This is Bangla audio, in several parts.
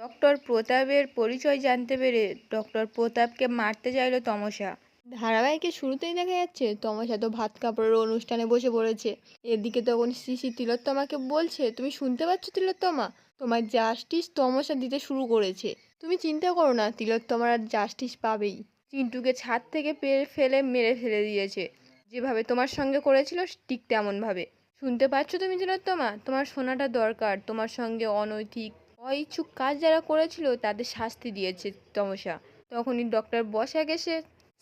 ডক্টর প্রতাপের পরিচয় জানতে পেরে ডক্টর প্রতাপকে মারতে চাইল তমসা। ধারাবাহিকের শুরুতেই দেখা যাচ্ছে তমসা তো ভাত কাপড়ের অনুষ্ঠানে বসে পড়েছে। এদিকে তখন সিসি তিলোত্তমাকে বলছে, তুমি শুনতে পাচ্ছ তিলোত্তমা, তোমার জাস্টিস তমসা দিতে শুরু করেছে। তুমি চিন্তা করো না, তিলোত্তমার আর জাস্টিস পাবেই। চিন্টুকে ছাদ থেকে ফেলে মেরে ফেলে দিয়েছে, যেভাবে তোমার সঙ্গে করেছিল ঠিক তেমনভাবে। শুনতে পাচ্ছ তুমি তিলোত্তমা, তোমার শোনাটা দরকার। তোমার সঙ্গে অনৈতিক অইচ্ছুক কাজ যারা করেছিল তাদের শাস্তি দিয়েছে তমসা। তখনই ডক্টর বসাক এসে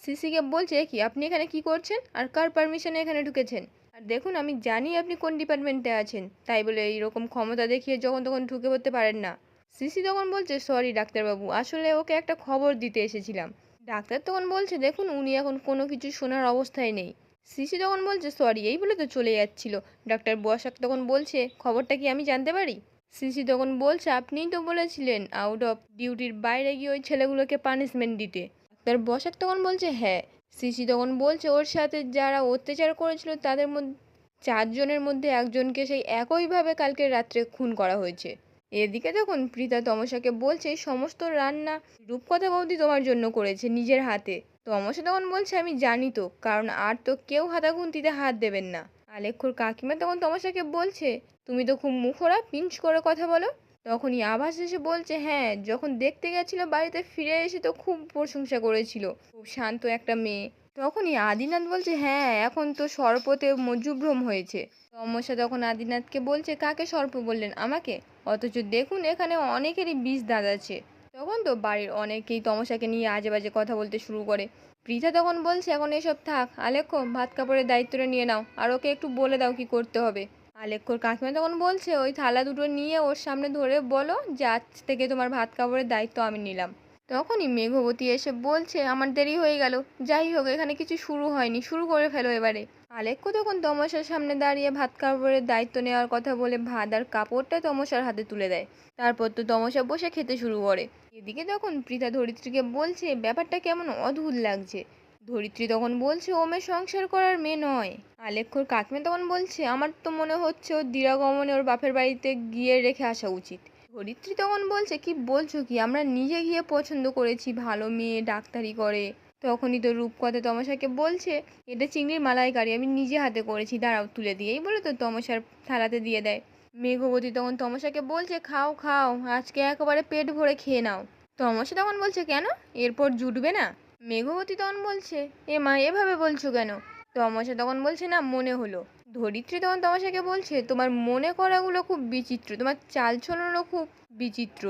সিসিকে বলছে, কি আপনি এখানে কি করছেন আর কার পারমিশনে এখানে ঢুকেছেন? আর দেখুন, আমি জানি আপনি কোন ডিপার্টমেন্টে আছেন, তাই বলে এইরকম ক্ষমতা দেখিয়ে যখন তখন ঢুকে পড়তে পারেন না। সিসি তখন বলছে, সরি ডাক্তারবাবু, আসলে ওকে একটা খবর দিতে এসেছিলাম। ডাক্তার তখন বলছে, দেখুন উনি এখন কোনো কিছু শোনার অবস্থায় নেই। সিসি তখন বলছে, সরি, এই বলে তো চলে যাচ্ছিল। ডাক্তার বসাক তখন বলছে, খবরটা কি আমি জানতে পারি? সিসি তখন বলছে, আপনিই তো বলেছিলেন আউট অফ ডিউটির বাইরে গিয়ে ওই ছেলেগুলোকে পানিশমেন্ট দিতে। ডাক্তার বসাক তখন বলছে, হ্যাঁ। সিসি তখন বলছে, ওর সাথে যারা অত্যাচার করেছিল তাদের মধ্যে 4 জনের মধ্যে একজনকে সেই একইভাবে কালকে রাত্রে খুন করা হয়েছে। এদিকে তখন প্রীতা তমসাকে বলছে, সমস্ত রান্না রূপকথা বৌদি তোমার জন্য করেছে নিজের হাতে। তমসা তখন বলছে, আমি জানি তো, কারণ আর তো কেউ হাতাখুন্তিতে হাত দেবেন না। আলেখ্যর কাকিমা তখন তমসাকে বলছে, তুমি তো খুব মুখরা, পিঞ্চ করে কথা বলো। তখনই আভাস এসে বলছে, হ্যাঁ, যখন দেখতে গেছিল বাড়িতে ফিরে এসে তো খুব প্রশংসা করেছিল, খুব শান্ত একটা মেয়ে। তখনই আদিনাথ বলছে, হ্যাঁ, এখন তো সর্পতে মজুভ্রম হয়েছে। তমসা তখন আদিনাথকে বলছে, কাকে সর্প বললেন? আমাকে? অথচ দেখুন এখানে অনেকেরই বিষ দাঁত আছে। তখন তো বাড়ির অনেকেই তমসাকে নিয়ে আজে বাজে কথা বলতে শুরু করে। পৃথা তখন বলছে, এখন এসব থাক, আলেখ্য ভাত কাপড়ের দায়িত্বটা নিয়ে নাও, আর ওকে একটু বলে দাও কি করতে হবে। আলেখ্যর কাকিমা তখন বলছে, ওই থালা দুটো নিয়ে ওর সামনে ধরে বলো যে আজ থেকে তোমার ভাত কাপড়ের দায়িত্ব আমি নিলাম। তখনই মেঘবতী এসে বলছে, আমার দেরি হয়ে গেল। যাই হোক, এখানে কিছু শুরু হয়নি, শুরু করে ফেলো এবারে। আলেখ্য তখন তমসার সামনে দাঁড়িয়ে ভাত কাপড়ের দায়িত্ব নেওয়ার কথা বলে ভাত আর কাপড়টা তমসার হাতে তুলে দেয়। তারপর তো তমসা বসে খেতে শুরু করে। এদিকে তখন পৃথা ধরিত্রীকে বলছে, ব্যাপারটা কেমন অদ্ভুত লাগছে। ধরিত্রী তখন বলছে, ও মেয়ে সংসার করার মেয়ে নয়। আলেখ্যর কাকিমা তখন বলছে, আমার তো মনে হচ্ছে ওর দিরাগমনে ওর বাপের বাড়িতে গিয়ে রেখে আসা উচিত। ধরিত্রী তখন বলছে, কি বলছো কি, আমরা নিজে গিয়ে পছন্দ করেছি, ভালো মেয়ে, ডাক্তারি করে। তখনই তো রূপকথা তমসাকে বলছে, এটা চিংড়ির মালাইকারি, আমি নিজে হাতে করেছি, দাঁড়াও তুলে দিয়ে। এই বলে তো তমসার থালাতে দিয়ে দেয়। মেঘবতী তখন তমসাকে বলছে, খাও খাও, আজকে একেবারে পেট ভরে খেয়ে নাও। তমসা তখন বলছে, কেন, এরপর জুটবে না? মেঘবতী তখন বলছে, এ মা, এভাবে বলছো কেন? তমসা তখন বলছে, না, মনে হলো। ধরিত্রী তখন তমসাকে বলছে, তোমার মনে করাগুলো খুব বিচিত্র, তোমার চালচলনও খুব বিচিত্র,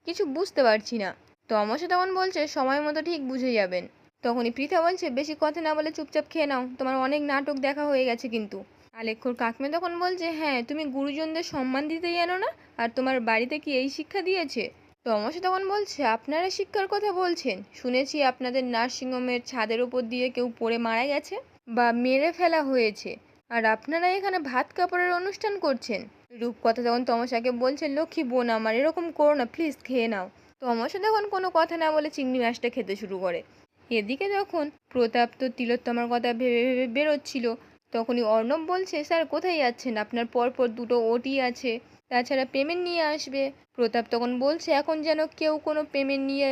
কিছু বুঝতে পারছি না। তমসা তখন বলছে, সময় মতো ঠিক বুঝে যাবেন। তখনই পৃথা বলছে, বেশি কথা না বলে চুপচাপ খেয়ে নাও, তোমার অনেক নাটক দেখা হয়ে গেছে কিন্তু। আলেখ্যর কাকিমা তখন বলছে, হ্যাঁ, তুমি গুরুজনদের সম্মান দিতে জানো না, আর তোমার বাড়িতে কি এই শিক্ষা দিয়েছে? তমসা তখন বলছে, আপনারা শিক্ষার কথা বলছেন? শুনেছি আপনাদের নার্সিংহোমের ছাদের উপর দিয়ে কেউ পড়ে মারা গেছে বা মেরে ফেলা হয়েছে, আর আপনারা এখানে ভাত কাপড়ের অনুষ্ঠান করছেন। রূপকথা তখন তমসাকে বলছে, লক্ষ্মী বোন আমার, এরকম করো না, প্লিজ খেয়ে নাও। তমসা তখন কোনো কথা না বলে চিংড়ি মাছটা খেতে শুরু করে। এদিকে যখন প্রতাপ তো তিলোত্তমার কথা ভেবে ভেবে বেরোচ্ছিল, তখনই অর্ণব বলছে, স্যার কোথায় যাচ্ছেন, আপনার পরপর দুটো ওটি আছে, তাছাড়া পেমেন্ট নিয়ে আসবে। প্রতাপ তখন বলছে, এখন যেন কেউ কোনো পেমেন্ট নিয়ে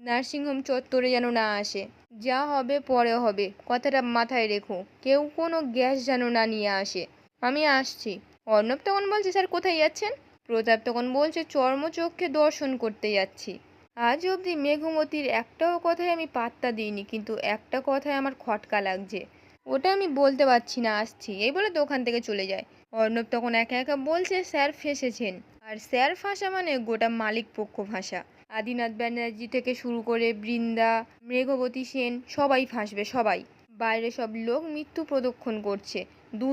নার্সিংহোম চত্বরে যেন না আসে, যা হবে পরে হবে, কথাটা মাথায় রেখো, কেউ কোনো গ্যাস যেন না নিয়ে আসে। আমি আসছি। অর্ণব তখন বলছে, স্যার কোথায় যাচ্ছেন? প্রতাপ তখন বলছে, চর্মচক্ষে দর্শন করতে যাচ্ছি। আজ অবধি মেঘমতির একটাও কথায় আমি পাত্তা দিইনি, কিন্তু একটা কথায় আমার খটকা লাগছে, ওটা আমি বলতে পারছি না, আসছি, এই বলে তো ওখান থেকে চলে যায়। অর্ণব তখন একা একা বলছে, স্যার ফেঁসেছেন। আর স্যার ফাঁসা মানে গোটা মালিক পক্ষ ফাঁসা। আদিনাথ ব্যানার্জি থেকে শুরু করে বৃন্দা, মেঘবতী সেন, সবাই ফাঁসবে, সবাই। বাইরে সব লোক মৃত্যু প্রদক্ষণ করছে,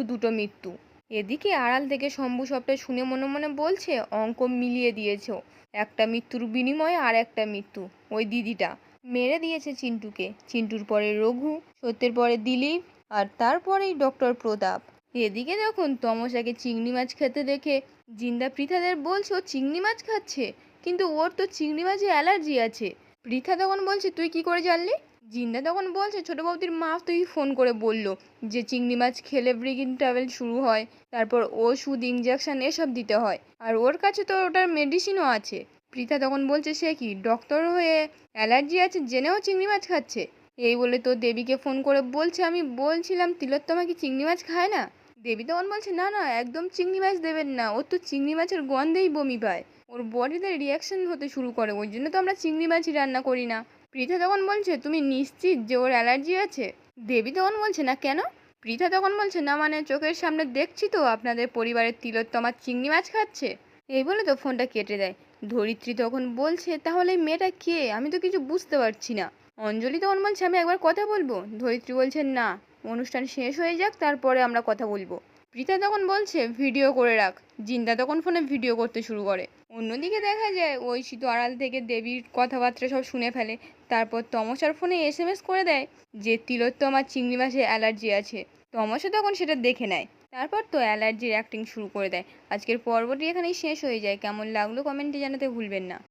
দুটো মৃত্যু। এদিকে আড়াল থেকে শম্ভু সবটা শুনে মনে মনে বলছে, অঙ্ক মিলিয়ে দিয়েছো, একটা মৃত্যুর বিনিময়ে আর একটা মৃত্যু। ওই দিদিটা মেরে দিয়েছে চিন্টুকে, চিন্টুর পরে রঘু, সত্যের পরে দিলীপ, আর তারপরেই ডক্টর প্রতাপ। এদিকে যখন তমসাকে চিংড়ি মাছ খেতে দেখে জিন্দা পৃথাদের বলছে, ও চিংড়ি মাছ খাচ্ছে, কিন্তু ওর তো চিংড়ি মাছে অ্যালার্জি আছে। পৃথা তখন বলছে, তুই কি করে জানলি? জিন্দা তখন বলছে, ছোট বৌদির মা তুই ফোন করে বলল যে চিংড়ি মাছ খেলে ব্রিগিন ট্রাভেল শুরু হয়, তারপর ওষুধ, ইঞ্জেকশন এসব দিতে হয়, আর ওর কাছে তো ওটার মেডিসিনও আছে। পৃথা তখন বলছে সে কি ডক্টর হয়ে অ্যালার্জি আছে জেনেও চিংড়ি মাছ খাচ্ছে। এই বলে তো দেবীকে ফোন করে বলছে আমি বলছিলাম তিলোত্তমা কি চিংড়ি মাছ খায় না। দেবী তখন বলছে না না একদম চিংড়ি মাছ দেবেন না, ওর তো চিংড়ি মাছের গন্ধেই বমি পায়, ওর বডিতে রিয়াকশন হতে শুরু করে, ওই জন্য তো আমরা চিংড়ি মাছই রান্না করি না। পৃথা তখন বলছে তুমি নিশ্চিত যে ওর অ্যালার্জি আছে? দেবী তখন বলছে না কেন? পৃথা তখন বলছে না মানে চোখের সামনে দেখছি তো আপনাদের পরিবারের তিলোত্তমা চিংড়ি মাছ খাচ্ছে। এই বলে তো ফোনটা কেটে দেয়। ধরিত্রী তখন বলছে তাহলে এই মেয়েটা কে, আমি তো কিছু বুঝতে পারছি না। অঞ্জলি তখন বলছে আমি একবার কথা বলবো। ধরিত্রী বলছে না, অনুষ্ঠান শেষ হয়ে যাক তারপরে আমরা কথা বলবো। পৃথা তখন বলছে ভিডিও করে রাখ। জিন্দা তখন ফোনে ভিডিও করতে শুরু করে। অন্যদিকে দেখা যায় ঐশী তো আড়াল থেকে দেবীর কথাবার্তা সব শুনে ফেলে। তারপর তমসার ফোনে এসএমএস করে দেয় যে তিলোত্তমার চিংড়ি মাছে অ্যালার্জি আছে। তমসা তখন সেটা দেখে নেয়। তারপর তো অ্যালার্জির অ্যাক্টিং শুরু করে দেয়। আজকের পর্বটি এখানেই শেষ হয়ে যায়। কেমন লাগলো কমেন্টে জানাতে ভুলবেন না।